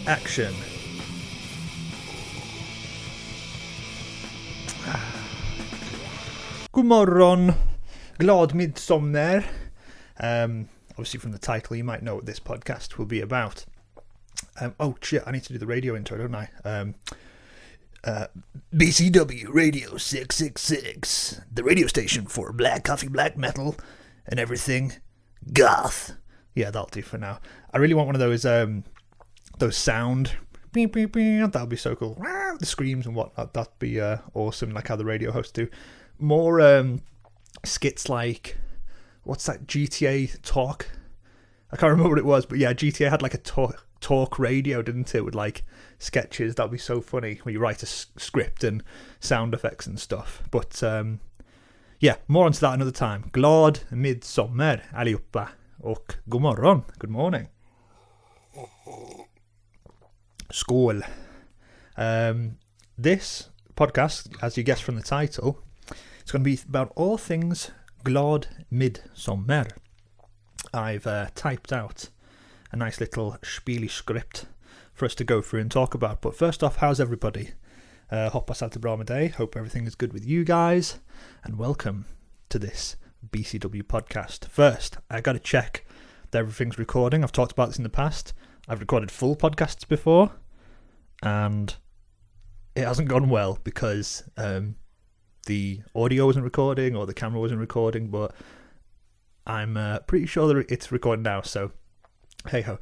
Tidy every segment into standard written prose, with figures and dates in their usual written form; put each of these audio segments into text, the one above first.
Action. God morgon. Glad midsommar. Obviously from the title you might know what this podcast will be about. Oh shit, I need to do the radio intro, don't I? BCW Radio 666, the radio station for black coffee, black metal, and everything goth. Yeah, that'll do for now. I really want one of those sound beep beep beep. That'd be so cool. The screams and whatnot. That'd be awesome, like how the radio hosts do. More skits like, what's that GTA talk? I can't remember what it was, but yeah, GTA had like a talk radio, didn't it, with like sketches. That'd be so funny where you write a script and sound effects and stuff. But yeah, more onto that another time. Glad midsommar allihopa och god morgon. Good morning. Skål. This podcast, as you guessed from the title, it's going to be about all things glad midsommar. I've typed out a nice little spiely script for us to go through and talk about. But first off, how's everybody? Hoppas allt bra med dig. Hope everything is good with you guys. And welcome to this BCW podcast. First, I got to check that everything's recording. I've talked about this in the past. I've recorded full podcasts before, and it hasn't gone well because the audio wasn't recording or the camera wasn't recording, but I'm pretty sure that it's recording now, so hey ho.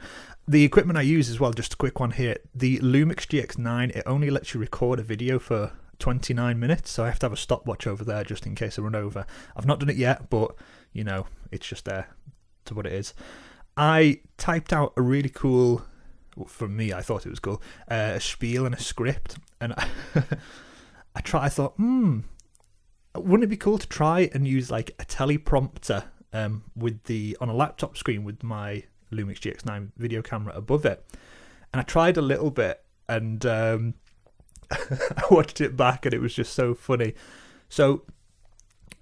The equipment I use as well, just a quick one here, the Lumix GX9, it only lets you record a video for 29 minutes, so I have to have a stopwatch over there just in case I run over. I've not done it yet, but you know, it's just there to what it is. I typed out a really cool, for me I thought it was cool, a spiel and a script, and I thought, wouldn't it be cool to try and use like a teleprompter on a laptop screen with my Lumix GX9 video camera above it? And I tried a little bit, and I watched it back, and it was just so funny. So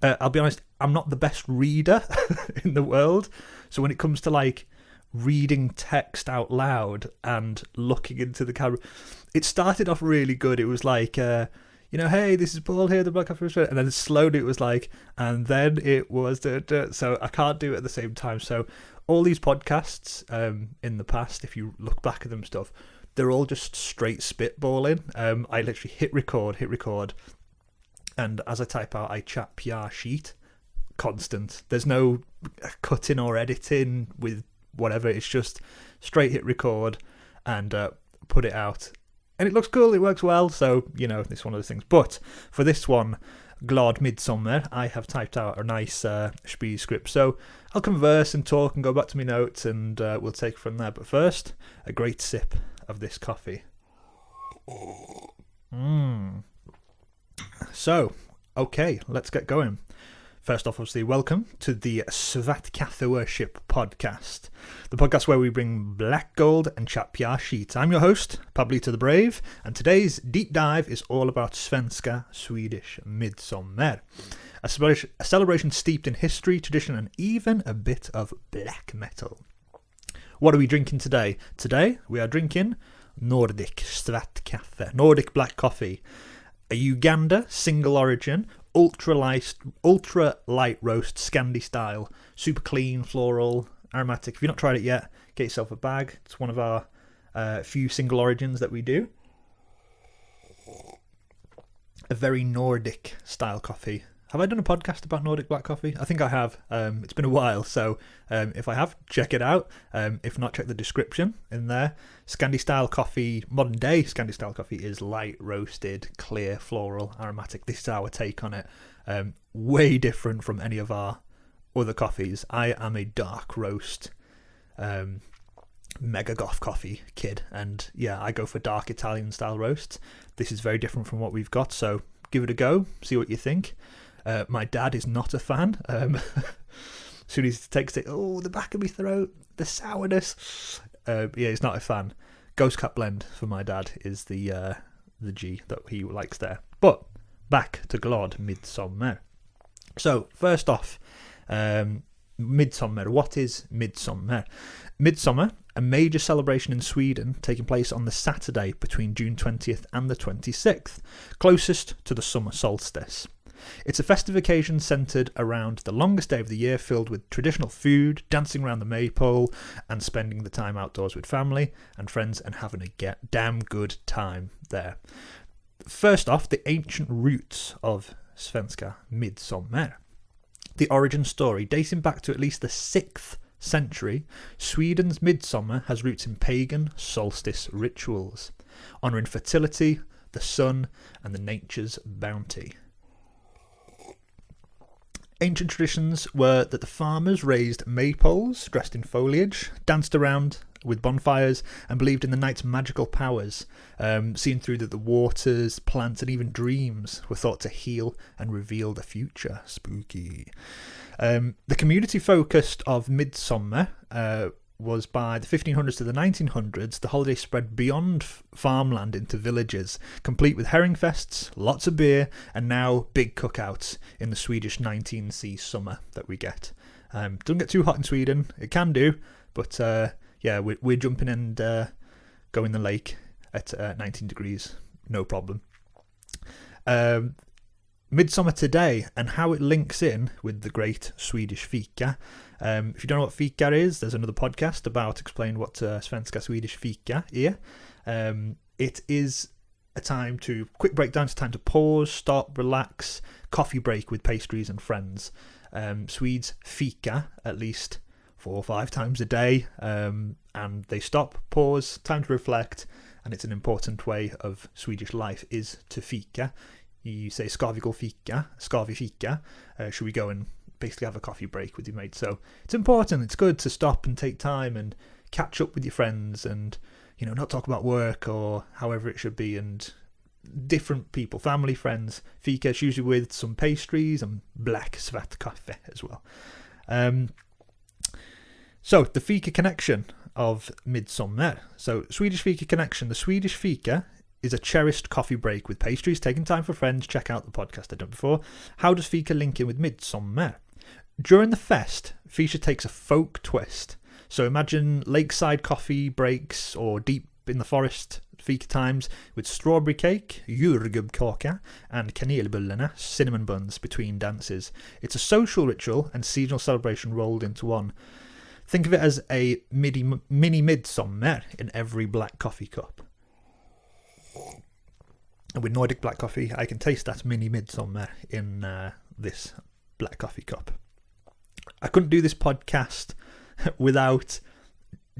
I'll be honest, I'm not the best reader in the world, so when it comes to like reading text out loud and looking into the camera, it started off really good. It was like hey, this is Paul here, the Black Coffee Restaurant, and then slowly it was like, and then it was so I can't do it at the same time. So all these podcasts in the past, if you look back at them stuff, they're all just straight spitballing. I literally hit record, and as I type out, I chat PR sheet constant. There's no cutting or editing with whatever. It's just straight hit record and put it out. And it looks cool, it works well, so, you know, it's one of those things. But for this one, Glad Midsommar, I have typed out a nice spiel script. So I'll converse and talk and go back to my notes, and we'll take it from there. But first, a great sip of this coffee. So, okay, let's get going. First off, obviously, welcome to the Svartkaffe Worship podcast, the podcast where we bring black gold and chat PR sheets. I'm your host, Pablito the Brave, and today's deep dive is all about Svenska, Swedish Midsommar, a celebration steeped in history, tradition, and even a bit of black metal. What are we drinking today? Today, we are drinking Nordic Svartkaffe, Nordic black coffee, a Uganda single origin, ultra light roast, scandi style, super clean, floral, aromatic. If you've not tried it yet, get yourself a bag. It's one of our few single origins that we do. A very Nordic style coffee. Have I done a podcast about Nordic black coffee? I think I have. It's been a while, so if I have, check it out. If not, check the description in there. Scandi style coffee, modern day Scandi style coffee is light roasted, clear, floral, aromatic. This is our take on it. Way different from any of our other coffees. I am a dark roast, mega goth coffee kid, and yeah, I go for dark Italian style roasts. This is very different from what we've got, so give it a go, see what you think. My dad is not a fan. As soon as he takes it, the back of my throat, the sourness. Yeah, he's not a fan. Ghost Cat Blend for my dad is the G that he likes there. But back to Glad Midsommar. So first off, Midsommar. What is Midsommar? Midsommar, a major celebration in Sweden taking place on the Saturday between June 20th and the 26th, closest to the summer solstice. It's a festive occasion centred around the longest day of the year, filled with traditional food, dancing around the maypole, and spending the time outdoors with family and friends and having a damn good time there. First off, the ancient roots of Svenska Midsommar. The origin story, dating back to at least the 6th century, Sweden's Midsommar has roots in pagan solstice rituals, honouring fertility, the sun, and the nature's bounty. Ancient traditions were that the farmers raised maypoles dressed in foliage, danced around with bonfires, and believed in the night's magical powers. Seen through that the waters, plants, and even dreams were thought to heal and reveal the future. Spooky. The community focused of Midsommar was by the 1500s to the 1900s. The holiday spread beyond farmland into villages, complete with herring fests, lots of beer, and now big cookouts in the Swedish 19C summer that we get. Doesn't get too hot in Sweden. It can do, but yeah, we're jumping and going in the lake at 19 degrees, no problem. Midsommar today and how it links in with the great Swedish Fika. If you don't know what Fika is, there's another podcast about explaining what Svenska Swedish Fika is. It is a time to quick breakdown. It's time to pause, stop, relax, coffee break with pastries and friends. Swedes fika at least 4 or 5 times a day, and they stop, pause, time to reflect, and it's an important way of Swedish life is to fika. You say ska vi fika, should we go and basically have a coffee break with your mate? So it's important, it's good to stop and take time and catch up with your friends and, you know, not talk about work or however it should be, and different people, family, friends. Fika is usually with some pastries and black svart kaffe as well. So the Fika connection of Midsommar. So Swedish Fika connection. The Swedish Fika is a cherished coffee break with pastries, taking time for friends. Check out the podcast I've done before. How does Fika link in with Midsommar? During the fest, Fika takes a folk twist. So imagine lakeside coffee breaks or deep in the forest Fika times with strawberry cake, jordgubbskaka, and kanelbullarna, cinnamon buns, between dances. It's a social ritual and seasonal celebration rolled into one. Think of it as a mini Midsommar in every black coffee cup. And with Nordic black coffee, I can taste that mini Midsommar in this black coffee cup. I couldn't do this podcast without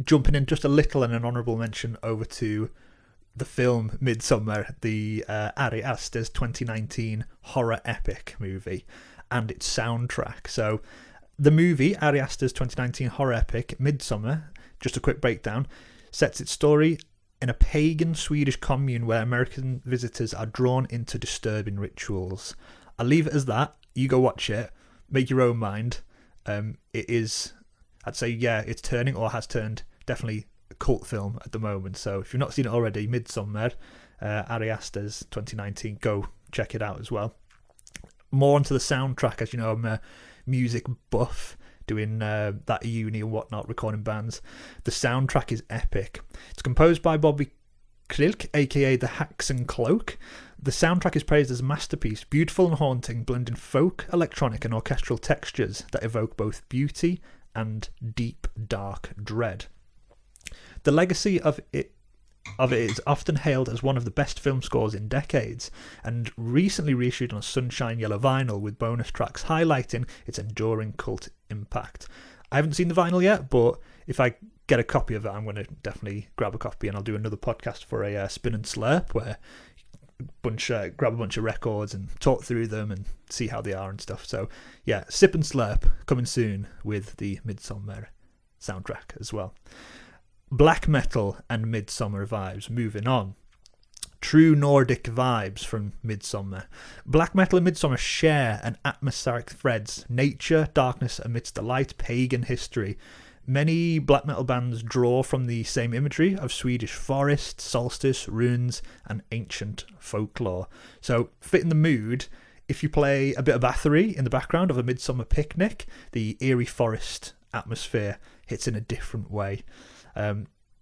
jumping in just a little and an honourable mention over to the film Midsommar, the Ari Aster's 2019 horror epic movie, and its soundtrack. So the movie, Ari Aster's 2019 horror epic, Midsommar, just a quick breakdown, sets its story in a pagan Swedish commune where American visitors are drawn into disturbing rituals. I'll leave it as that. You go watch it. Make your own mind. It is, I'd say, yeah, it's turning or has turned definitely a cult film at the moment. So if you've not seen it already, Midsommar, Ari Aster's 2019, go check it out as well. More onto the soundtrack, as you know, I'm a music buff, doing that at uni and whatnot, recording bands. The soundtrack is epic. It's composed by Bobby Krilk, aka the Haxon Cloak. The soundtrack is praised as a masterpiece, beautiful and haunting, blending folk, electronic and orchestral textures that evoke both beauty and deep, dark dread. The legacy of it is often hailed as one of the best film scores in decades, and recently reissued on sunshine yellow vinyl with bonus tracks highlighting its enduring cult impact. I haven't seen the vinyl yet, but if I get a copy of it, I'm going to definitely grab a copy, and I'll do another podcast for a spin and slurp where grab a bunch of records and talk through them and see how they are and stuff. So yeah, sip and slurp coming soon with the Midsommar soundtrack as well. Black metal and Midsommar vibes. Moving on. True Nordic vibes from Midsommar. Black metal and Midsommar share an atmospheric threads, nature, darkness amidst the light, pagan history. Many black metal bands draw from the same imagery of Swedish forest, solstice, runes, and ancient folklore. So, fitting the mood, if you play a bit of battery in the background of a midsummer picnic, the eerie forest atmosphere hits in a different way.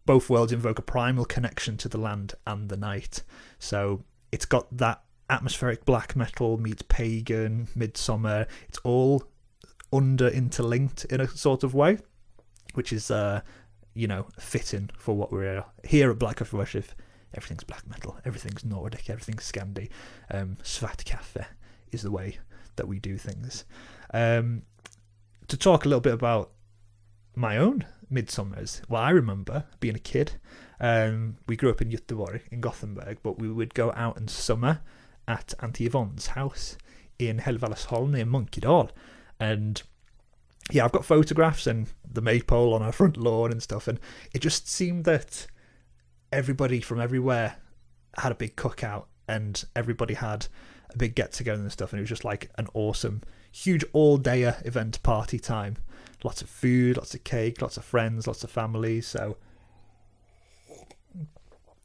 Both worlds invoke a primal connection to the land and the night. So it's got that atmospheric black metal meets pagan, midsummer. It's all interlinked in a sort of way, which is, fitting for what we're here at Black Coffee Worship. Everything's black metal, everything's Nordic, everything's scandi. Svartkaffe is the way that we do things. To talk a little bit about my own midsummers, well, I remember being a kid. We grew up in Göteborg, in Gothenburg, but we would go out in summer at Auntie Yvonne's house in Helvalesholm near Munkedal. And yeah, I've got photographs and the maypole on our front lawn and stuff, and it just seemed that everybody from everywhere had a big cookout and everybody had a big get together and stuff, and it was just like an awesome, huge all-dayer event, party time. Lots of food, lots of cake, lots of friends, lots of families. So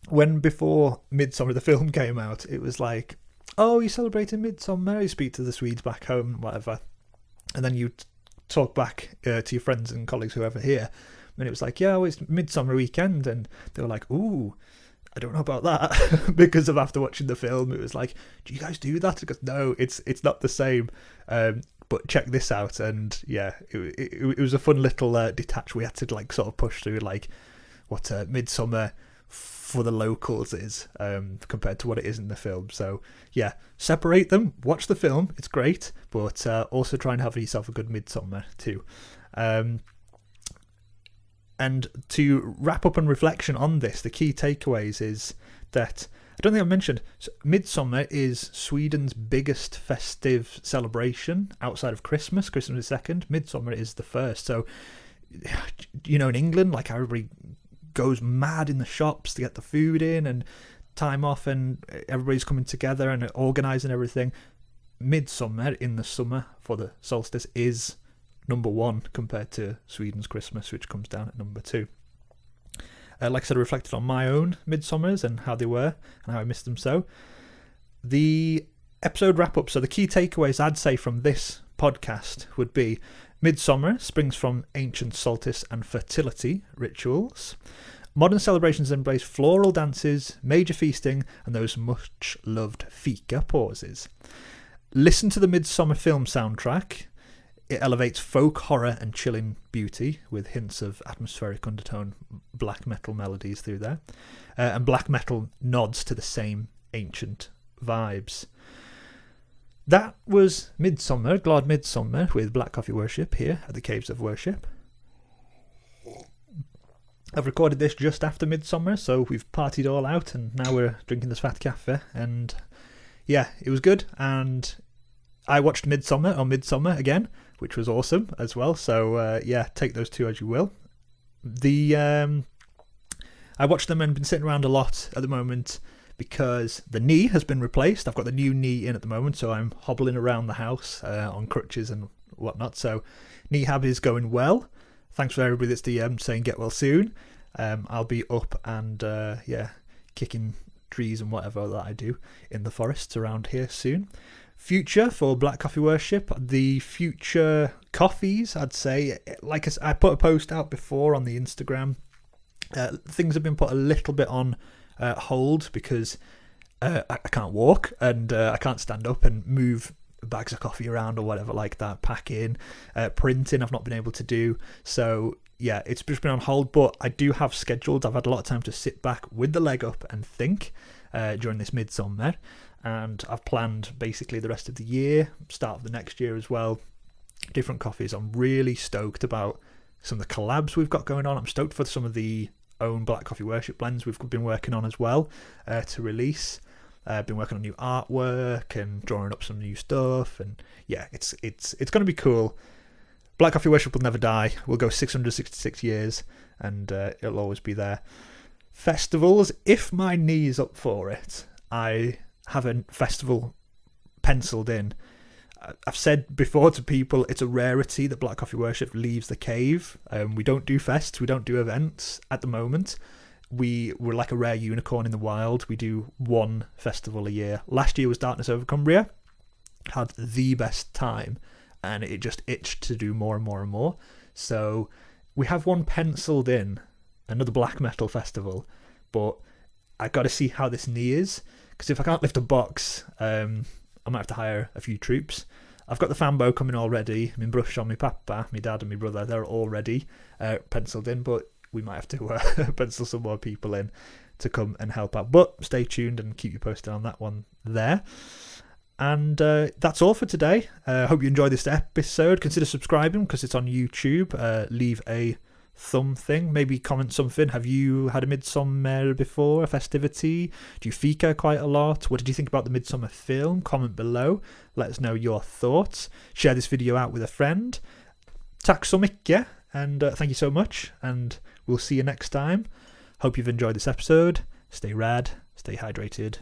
when before Midsommar the film came out, it was like, oh, you're celebrating Midsommar, you speak to the Swedes back home, whatever, and then you talk back to your friends and colleagues, whoever here, and it was like, yeah, well, it's Midsommar weekend, and they were like, ooh, I don't know about that, because of after watching the film, it was like, do you guys do that? Because no, it's not the same. But check this out, and yeah, it was a fun little detach we had to like sort of push through, like what Midsommar for the locals is compared to what it is in the film. So yeah, separate them, watch the film, it's great, but also try and have yourself a good Midsommar too. And to wrap up on reflection on this, the key takeaways is that, I don't think I've mentioned, Midsommar is Sweden's biggest festive celebration outside of Christmas. Christmas is second, Midsommar is the first. So, in England, like everybody goes mad in the shops to get the food in and time off, and everybody's coming together and organising everything. Midsommar in the summer for the solstice is number one compared to Sweden's Christmas, which comes down at number two. Like I said, I reflected on my own Midsommars and how they were and how I missed them so. The episode wrap-up, so the key takeaways I'd say from this podcast would be Midsommar springs from ancient solstice and fertility rituals. Modern celebrations embrace floral dances, major feasting, and those much-loved Fika pauses. Listen to the Midsommar film soundtrack. It elevates folk horror and chilling beauty with hints of atmospheric undertone, black metal melodies through there. And black metal nods to the same ancient vibes. That was Midsommar, Glad Midsommar, with Black Coffee Worship here at the Caves of Worship. I've recorded this just after Midsommar, so we've partied all out and now we're drinking the Svartkaffe. And yeah, it was good. And I watched Midsommar again, which was awesome as well. So yeah, take those two as you will. I watched them and been sitting around a lot at the moment because the knee has been replaced. I've got the new knee in at the moment, so I'm hobbling around the house on crutches and whatnot. So kneehab is going well. Thanks for everybody that's DM'd saying get well soon. I'll be up and kicking trees and whatever that I do in the forests around here soon. Future for Black Coffee Worship, the future coffees, I'd say, like I put a post out before on the Instagram, things have been put a little bit on hold because I can't walk and I can't stand up and move bags of coffee around or whatever like that, packing, printing I've not been able to do. So yeah, it's just been on hold, but I do have scheduled. I've had a lot of time to sit back with the leg up and think during this Midsommar. And I've planned basically the rest of the year, start of the next year as well, different coffees. I'm really stoked about some of the collabs we've got going on. I'm stoked for some of the own Black Coffee Worship blends we've been working on as well to release. I've been working on new artwork and drawing up some new stuff, and yeah, it's going to be cool. Black Coffee Worship will never die. We'll go 666 years, and it'll always be there. Festivals, if my knee's up for it, I have a festival penciled in. I've said before to people, it's a rarity that Black Coffee Worship leaves the cave. We don't do fests, we don't do events at the moment. We're like a rare unicorn in the wild. We do one festival a year. Last year was Darkness Over Cumbria. had the best time, and it just itched to do more and more and more. So we have one penciled in, another black metal festival, but I got to see how this knee is, because if I can't lift a box, I might have to hire a few troops. I've got the Fambo coming already. My brush on my papa, my dad and my brother, they're already penciled in, but we might have to pencil some more people in to come and help out. But stay tuned and keep you posted on that one there. And that's all for today. Hope you enjoyed this episode. Consider subscribing because it's on YouTube. Leave a thumb thing. Maybe comment something. Have you had a Midsommar before? A festivity? Do you Fika quite a lot? What did you think about the Midsommar film? Comment below. Let us know your thoughts. Share this video out with a friend. Tack så mycket. And thank you so much. And we'll see you next time. Hope you've enjoyed this episode. Stay rad. Stay hydrated.